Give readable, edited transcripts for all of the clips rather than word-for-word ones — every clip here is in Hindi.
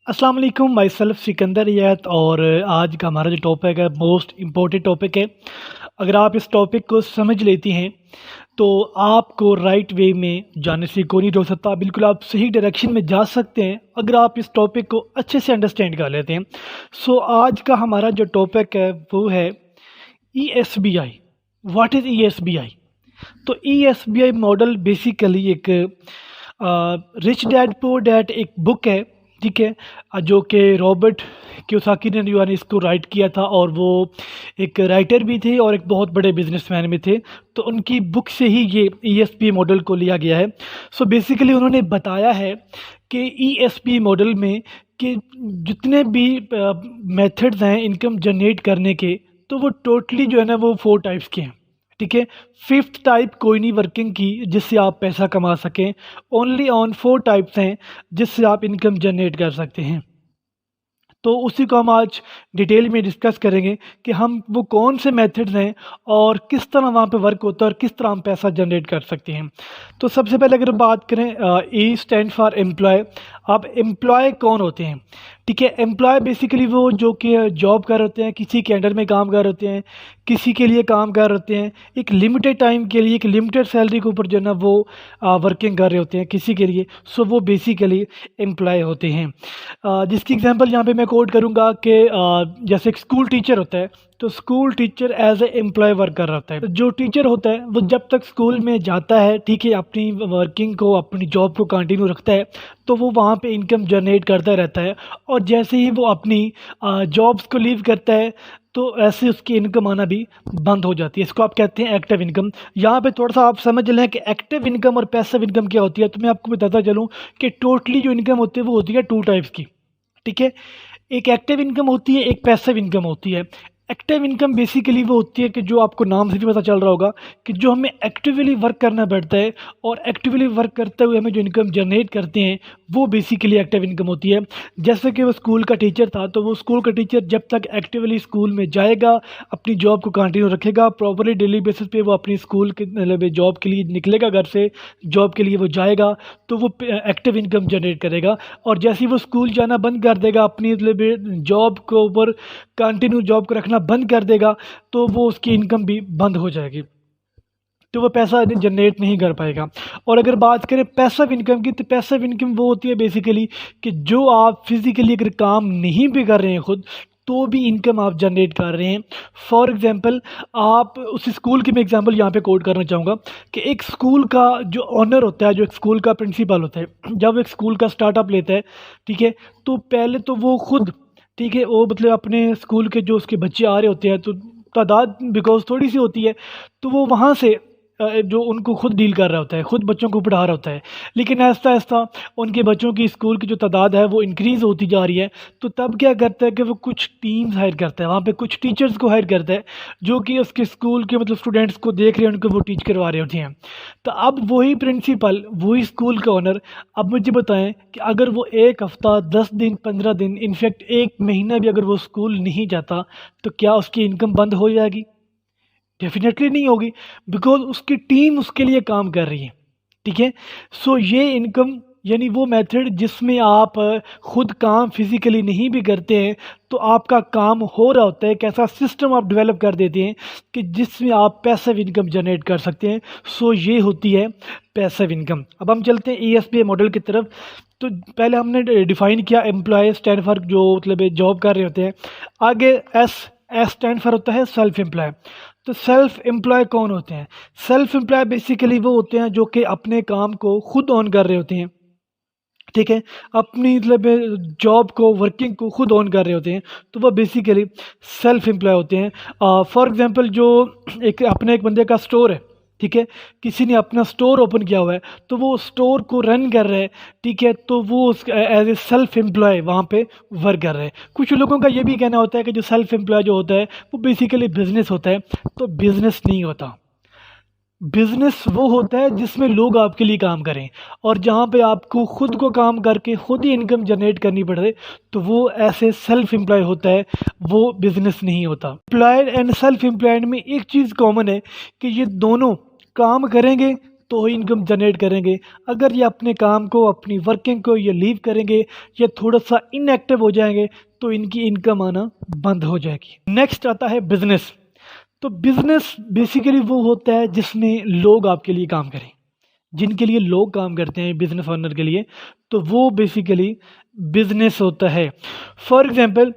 अस्सलाम वालेकुम, माई सेल्फ सिकंदर यत। और आज का हमारा जो टॉपिक है मोस्ट इम्पोर्टेंट टॉपिक है। अगर आप इस टॉपिक को समझ लेती हैं तो आपको राइट वे में जाने से कोई नहीं रोक सकता। बिल्कुल आप सही डायरेक्शन में जा सकते हैं अगर आप इस टॉपिक को अच्छे से अंडरस्टैंड कर लेते हैं। सो आज का हमारा जो टॉपिक है वो है E S B I. What is E S B I? तो E S B I model basically एक रिच डैड पुअर डैड एक बुक है, ठीक है, जो कि रॉबर्ट कियोसाकी ने जो है इसको राइट किया था, और वो एक राइटर भी थे और एक बहुत बड़े बिजनेसमैन भी थे। तो उनकी बुक से ही ये ई एस पी मॉडल को लिया गया है। सो बेसिकली उन्होंने बताया है कि ई एस पी मॉडल में कि जितने भी मेथड्स हैं इनकम जनरेट करने के, तो वो टोटली जो है ना वो 4 टाइप्स के हैं, ठीक है। फिफ्थ टाइप कोई नहीं वर्किंग की जिससे आप पैसा कमा सकें। ओनली ऑन 4 टाइप्स हैं जिससे आप इनकम जनरेट कर सकते हैं। तो उसी को हम आज डिटेल में डिस्कस करेंगे कि हम वो कौन से मेथड्स हैं और किस तरह वहाँ पे वर्क होता है और किस तरह हम पैसा जनरेट कर सकते हैं। तो सबसे पहले अगर बात करें, ई स्टैंड फॉर एम्प्लॉय। अब एम्प्लॉय कौन होते हैं? ठीक है, एम्प्लॉय बेसिकली वो जो कि जॉब कर होते हैं, किसी के अंडर में काम कर होते हैं, किसी के लिए काम कर होते हैं, एक लिमिटेड टाइम के लिए, एक लिमिटेड सैलरी के ऊपर जो है ना वो वर्किंग कर रहे होते हैं किसी के लिए। सो वो बेसिकली एम्प्लॉय होते हैं। जिसकी एग्जांपल यहाँ पे मैं कोट करूँगा कि जैसे एक स्कूल टीचर होता है, तो school teacher as a employ work कर रहा होता है। तो जो टीचर होता है वो जब तक स्कूल में जाता है, ठीक है, अपनी वर्किंग को, अपनी जॉब को कंटिन्यू रखता है, तो वो वहाँ पे इनकम जनरेट करता रहता है। और जैसे ही वो अपनी जॉब्स को लीव करता है तो ऐसे उसकी इनकम आना भी बंद हो जाती है। इसको आप कहते हैं एक्टिव इनकम। यहाँ पे थोड़ा सा आप समझ लें कि एक्टिव इनकम और पैसिव इनकम क्या होती है। तो मैं आपको बताता चलूँ कि टोटली जो इनकम होती है वो होती है 2 टाइप्स की, ठीक है। एक एक्टिव इनकम होती है, एक पैसिव इनकम होती है। एक्टिव इनकम बेसिकली वो होती है कि जो आपको नाम से भी पता चल रहा होगा कि जो हमें एक्टिवली वर्क करना पड़ता है, और एक्टिवली वर्क करते हुए हमें जो इनकम जनरेट करते हैं वो बेसिकली एक्टिव इनकम होती है। जैसे कि वो स्कूल का टीचर था, तो वो स्कूल का टीचर जब तक एक्टिवली स्कूल में जाएगा, अपनी जॉब को कंटिन्यू रखेगा, प्रॉपरली डेली बेसिस पे वो अपनी स्कूल के मतलब जॉब के लिए निकलेगा, घर से जॉब के लिए वो जाएगा, तो वो एक्टिव इनकम जनरेट करेगा। और जैसे ही वो स्कूल जाना बंद कर देगा, अपनी मतलब जॉब के ऊपर कंटिन्यू जॉब को रखना बंद कर देगा, तो वो उसकी इनकम भी बंद हो जाएगी, तो वो पैसा जनरेट नहीं कर पाएगा। और अगर बात करें पैसिव इनकम की, तो पैसिव इनकम वो होती है बेसिकली कि जो आप फिजिकली अगर काम नहीं भी कर रहे हैं खुद, तो भी इनकम आप जनरेट कर रहे हैं। फॉर एग्जांपल, आप उस स्कूल की मैं एग्जांपल यहाँ पे कोट करना चाहूँगा कि एक स्कूल का जो ऑनर होता है, जो एक स्कूल का प्रिंसिपल होता है, जब एक स्कूल का स्टार्टअप लेता है, ठीक है, तो पहले तो वो खुद, ठीक है, वो मतलब अपने स्कूल के जो उसके बच्चे आ रहे होते हैं, तो तादाद बिकॉज थोड़ी सी होती है, तो वो वहाँ से जो उनको खुद डील कर रहा होता है, खुद बच्चों को पढ़ा रहा होता है। लेकिन आहिस्ता आहिस्ता उनके बच्चों की स्कूल की जो तादाद है वो इंक्रीज़ होती जा रही है। तो तब क्या करता है कि वो कुछ टीम्स हायर करता है, वहाँ पे कुछ टीचर्स को हायर करता है, जो कि उसके स्कूल के मतलब स्टूडेंट्स को देख रहे हैं, उनको वो टीच करवा रहे होते हैं। तो अब वही प्रिंसिपल, वही स्कूल का ओनर, अब मुझे बताएं कि अगर वो 1 हफ्ता, 10 दिन, 15 दिन, इनफैक्ट 1 महीना भी अगर वो स्कूल नहीं जाता, तो क्या उसकी इनकम बंद हो जाएगी? डेफिनेटली नहीं होगी, बिकॉज उसकी टीम उसके लिए काम कर रही है, ठीक है। सो ये इनकम यानी वो मेथड जिसमें आप खुद काम फिजिकली नहीं भी करते हैं, तो आपका काम हो रहा होता है, एक ऐसा सिस्टम आप डेवलप कर देते हैं कि जिसमें आप पैसिव इनकम जनरेट कर सकते हैं। सो ये होती है पैसिव इनकम। अब हम चलते हैं ई एस पी मॉडल की तरफ। तो पहले हमने डिफाइन किया एम्प्लॉय स्टैंड फॉर जो मतलब जॉब कर रहे होते हैं। आगे एस, एस स्टैंड फॉर होता है सेल्फ एम्प्लॉय। तो सेल्फ एम्प्लॉय कौन होते हैं? सेल्फ एम्प्लॉय बेसिकली वो होते हैं जो कि अपने काम को खुद ऑन कर रहे होते हैं, ठीक है, अपनी मतलब जॉब को, वर्किंग को खुद ऑन कर रहे होते हैं, तो वो बेसिकली सेल्फ एम्प्लॉय होते हैं। फॉर एग्जांपल, जो एक बंदे का स्टोर है, ठीक है, किसी ने अपना स्टोर ओपन किया हुआ है, तो वो स्टोर को रन कर रहा है, ठीक है, तो वो एज ए सेल्फ एम्प्लॉय वहाँ पे वर्क कर रहे हैं। कुछ लोगों का ये भी कहना होता है कि जो सेल्फ एम्प्लॉय जो होता है वो बेसिकली बिजनेस होता है। तो बिजनेस नहीं होता। बिजनेस वो होता है जिसमें लोग आपके लिए काम करें, और जहाँ पे आपको खुद को काम करके खुद ही इनकम जनरेट करनी पड़े, तो वो ऐसे सेल्फ एम्प्लॉय होता है, वो बिजनेस नहीं होता। एम्प्लॉयड एंड सेल्फ एम्प्लॉयड में एक चीज़ कॉमन है कि ये दोनों काम करेंगे तो ही इनकम जनरेट करेंगे। अगर ये अपने काम को, अपनी वर्किंग को ये लीव करेंगे या थोड़ा सा इनएक्टिव हो जाएंगे तो इनकी इनकम आना बंद हो जाएगी। नेक्स्ट आता है बिजनेस। तो बिजनेस बेसिकली वो होता है जिसमें लोग आपके लिए काम करें, जिनके लिए लोग काम करते हैं बिजनेस ओनर के लिए, तो वो बेसिकली बिजनेस होता है। फॉर एग्जांपल,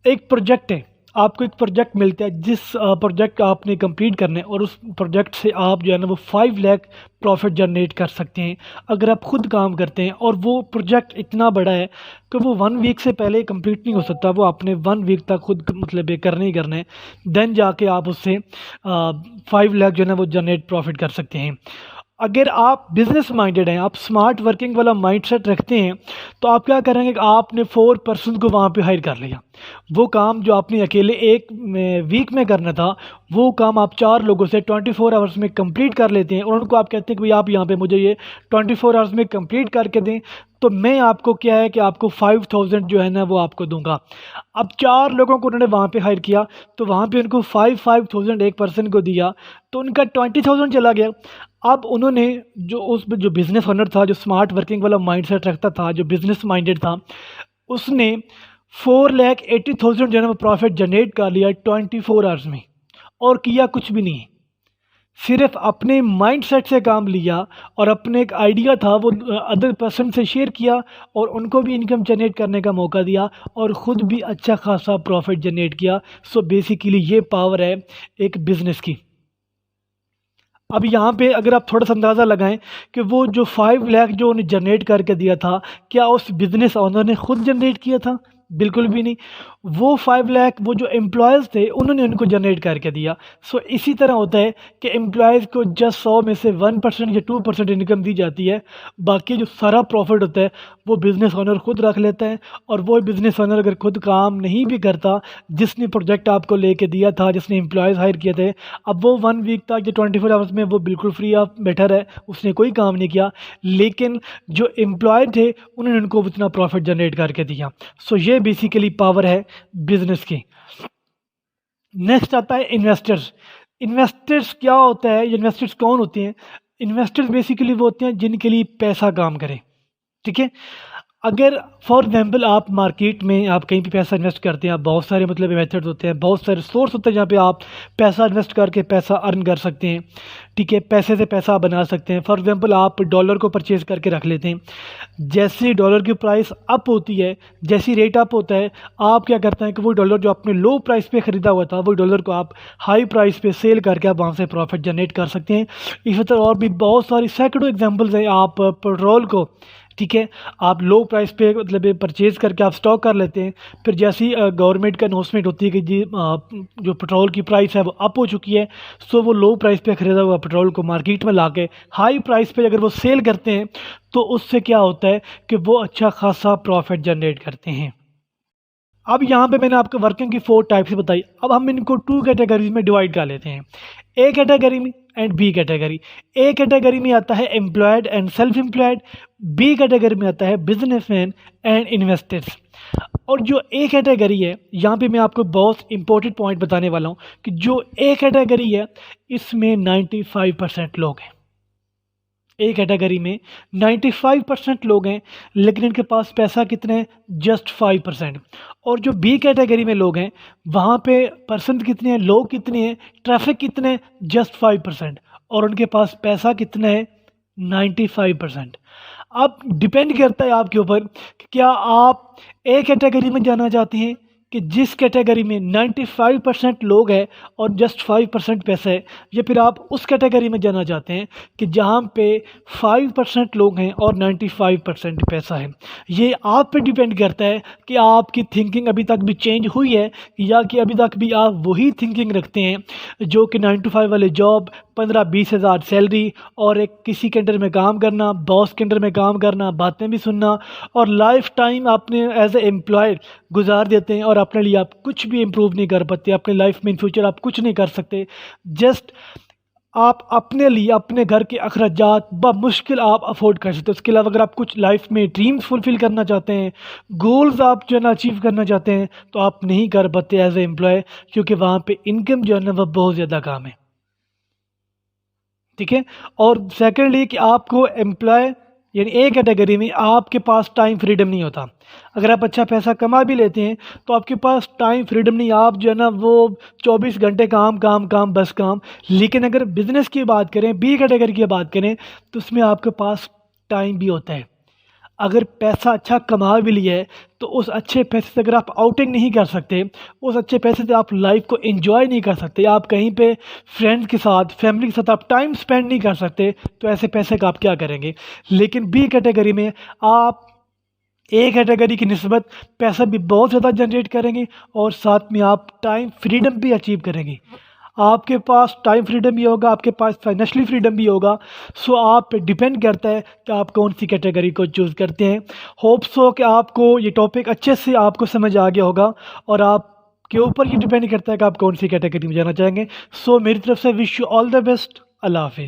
एक प्रोजेक्ट है, आपको एक प्रोजेक्ट मिलता है, जिस प्रोजेक्ट का आपने कंप्लीट करना है और उस प्रोजेक्ट से आप जो है ना वो 5 लाख प्रॉफिट जनरेट कर सकते हैं अगर आप खुद काम करते हैं। और वो प्रोजेक्ट इतना बड़ा है कि वो 1 वीक से पहले कंप्लीट नहीं हो सकता, वो आपने 1 वीक तक खुद मतलब ये करना ही करना है, देन जाके आप उससे 5 लाख जो है ना वो जनरेट प्रॉफिट कर सकते हैं। अगर आप बिजनेस माइंडेड हैं, आप स्मार्ट वर्किंग वाला माइंडसेट रखते हैं, तो आप क्या करेंगे कि आपने 4 पर्सन को वहाँ पे हायर कर लिया। वो काम जो आपने अकेले एक वीक में करना था, वो काम आप 4 लोगों से 24 आवर्स में कंप्लीट कर लेते हैं और उनको आप कहते हैं कि भाई आप यहाँ पे मुझे ये 24 आवर्स में कंप्लीट करके दें, तो मैं आपको क्या है कि आपको 5000 जो है ना वो आपको दूंगा। अब 4 लोगों को उन्होंने वहाँ पे हायर किया, तो वहाँ पे उनको 5000 एक पर्सन को दिया, तो उनका 20000 चला गया। अब उन्होंने जो बिज़नेस ओनर था, जो स्मार्ट वर्किंग वाला माइंडसेट रखता था, जो बिज़नेस माइंडेड था, उसने 4,80,000 जो है ना वो प्रॉफिट जनरेट कर लिया 24 आवर्स में, और किया कुछ भी नहीं, सिर्फ अपने माइंडसेट से काम लिया और अपने एक आइडिया था वो अदर पर्सन से शेयर किया और उनको भी इनकम जनरेट करने का मौका दिया और ख़ुद भी अच्छा खासा प्रॉफिट जनरेट किया। सो बेसिकली ये पावर है एक बिज़नेस की। अब यहाँ पे अगर आप थोड़ा सा अंदाज़ा लगाएं कि वो जो 5 लाख जो उन्हें जनरेट करके दिया था, क्या उस बिज़नेस ओनर ने खुद जनरेट किया था? बिल्कुल भी नहीं। वो 5 लाख वो जो एम्प्लॉयज़ थे उन्होंने उनको जनरेट करके दिया। सो इसी तरह होता है कि एम्प्लॉयज़ को जस्ट 100 में से 1% या 2% इनकम दी जाती है, बाकी जो सारा प्रॉफिट होता है वो बिज़नेस ओनर खुद रख लेता है। और वो बिज़नेस ओनर अगर खुद काम नहीं भी करता, जिसने प्रोजेक्ट आपको लेके दिया था, जिसने एम्प्लॉयज़ हायर किए थे, अब वो 1 वीक तक या 24 आवर्स में वो बिल्कुल फ्री ऑफ बैठा है, उसने कोई काम नहीं किया, लेकिन जो एम्प्लॉय थे उन्होंने उनको उतना प्रॉफिट जनरेट करके दिया। सो ये बेसिकली पावर है बिजनेस की। नेक्स्ट आता है इन्वेस्टर्स। इन्वेस्टर्स क्या होता है, इन्वेस्टर्स कौन होते हैं? इन्वेस्टर्स बेसिकली वो होते हैं जिनके लिए पैसा काम करे, ठीक है। अगर फॉर एग्जांपल आप मार्केट में आप कहीं भी पैसा इन्वेस्ट करते हैं, आप बहुत सारे मतलब मेथड्स होते हैं, बहुत सारे सोर्स होते हैं जहाँ पे आप पैसा इन्वेस्ट करके पैसा अर्न कर सकते हैं, ठीक है। पैसे से पैसा बना सकते हैं। फॉर एग्जांपल आप डॉलर को परचेज़ करके रख लेते हैं, जैसे डॉलर की प्राइस अप होती है, जैसी रेट अप होता है, आप क्या करते हैं कि वो डॉलर जो आपने लो प्राइस पे ख़रीदा हुआ था, वो डॉलर को आप हाई प्राइस पे सेल करके आप वहाँ से प्रॉफिट जनरेट कर सकते हैं। इसी तरह और भी बहुत सारी सैकड़ों एग्जांपल्स हैं। आप पेट्रोल को, ठीक है, आप लो प्राइस पे मतलब परचेज़ करके आप स्टॉक कर लेते हैं, फिर जैसी गवर्नमेंट का अनाउंसमेंट होती है कि जी जो पेट्रोल की प्राइस है वो अप हो चुकी है, सो वो लो प्राइस पे ख़रीदा हुआ पेट्रोल को मार्केट में लाके हाई प्राइस पे अगर वो सेल करते हैं, तो उससे क्या होता है कि वो अच्छा खासा प्रॉफिट जनरेट करते हैं। अब यहाँ पे मैंने आपको वर्किंग की 4 टाइप्स बताई। अब हम इनको 2 कैटेगरीज में डिवाइड कर लेते हैं, ए कैटेगरी में and B category. A category में आता है employed and self employed, B category में आता है बिजनेसमैन एंड इन्वेस्टर्स। और जो ए कैटेगरी है, यहाँ पे मैं आपको बहुत इंपॉर्टेंट पॉइंट बताने वाला हूँ कि जो ए कैटेगरी है इसमें 95% लोग हैं। ए कैटेगरी में 95% लोग हैं, लेकिन इनके पास पैसा कितने हैं? जस्ट 5%। और जो बी कैटेगरी में लोग हैं, वहाँ पे परसेंट कितने हैं, लोग कितने हैं, ट्रैफिक कितने हैं? जस्ट 5%। और उनके पास पैसा कितना है? 95%। अब डिपेंड करता है आपके ऊपर कि क्या आप ए कैटेगरी में जाना चाहते हैं कि जिस कैटेगरी में 95% लोग हैं और जस्ट 5% पैसा है, या फिर आप उस कैटेगरी में जाना चाहते हैं कि जहाँ पे 5% लोग हैं और 95% पैसा है। ये आप पे डिपेंड करता है कि आपकी थिंकिंग अभी तक भी चेंज हुई है या कि अभी तक भी आप वही थिंकिंग रखते हैं जो कि 9 to 5 वाले जॉब, 15-20 हज़ार सैलरी और एक किसी के अंडर में काम करना, बॉस के अंडर में काम करना, बातें भी सुनना, और लाइफ टाइम आपने एज ए एम्प्लॉय गुजार देते हैं और अपने लिए आप कुछ भी इम्प्रूव नहीं कर पाते। अपने लाइफ में इन फ्यूचर आप कुछ नहीं कर सकते। जस्ट आप अपने लिए अपने घर के अखराजात मुश्किल आप अफोर्ड कर सकते हो। उसके अलावा अगर आप कुछ लाइफ में ड्रीम्स फुलफ़िल करना चाहते हैं, गोल्स आप जो है ना अचीव करना चाहते हैं, तो आप नहीं कर पाते एज ए एम्प्लॉय, क्योंकि वहाँ पे इनकम जो है ना वह बहुत ज़्यादा कम है। ठीक है। और सेकेंडली कि आपको एम्प्लॉय यानी ए कैटेगरी में आपके पास टाइम फ्रीडम नहीं होता। अगर आप अच्छा पैसा कमा भी लेते हैं तो आपके पास टाइम फ्रीडम नहीं, आप जो है ना वो 24 घंटे काम काम काम बस काम। लेकिन अगर बिजनेस की बात करें, बी कैटेगरी की बात करें, तो उसमें आपके पास टाइम भी होता है। अगर पैसा अच्छा कमा भी लिया है तो उस अच्छे पैसे से अगर आप आउटिंग नहीं कर सकते, उस अच्छे पैसे से आप लाइफ को एंजॉय नहीं कर सकते, आप कहीं पे फ्रेंड्स के साथ फैमिली के साथ आप टाइम स्पेंड नहीं कर सकते, तो ऐसे पैसे का आप क्या करेंगे। लेकिन बी कैटेगरी में आप ए कैटेगरी की निस्बत पैसा भी बहुत ज़्यादा जनरेट करेंगे और साथ में आप टाइम फ्रीडम भी अचीव करेंगे। आपके पास टाइम फ्रीडम भी होगा, आपके पास फाइनेंशियली फ्रीडम भी होगा। सो आप पे डिपेंड करता है कि आप कौन सी कैटेगरी को चूज़ करते हैं। होप सो कि आपको ये टॉपिक अच्छे से आपको समझ आ गया होगा और आप के ऊपर ये डिपेंड करता है कि आप कौन सी कैटेगरी में जाना चाहेंगे। सो मेरी तरफ से wish you all the best. अल्लाह हाफिज़।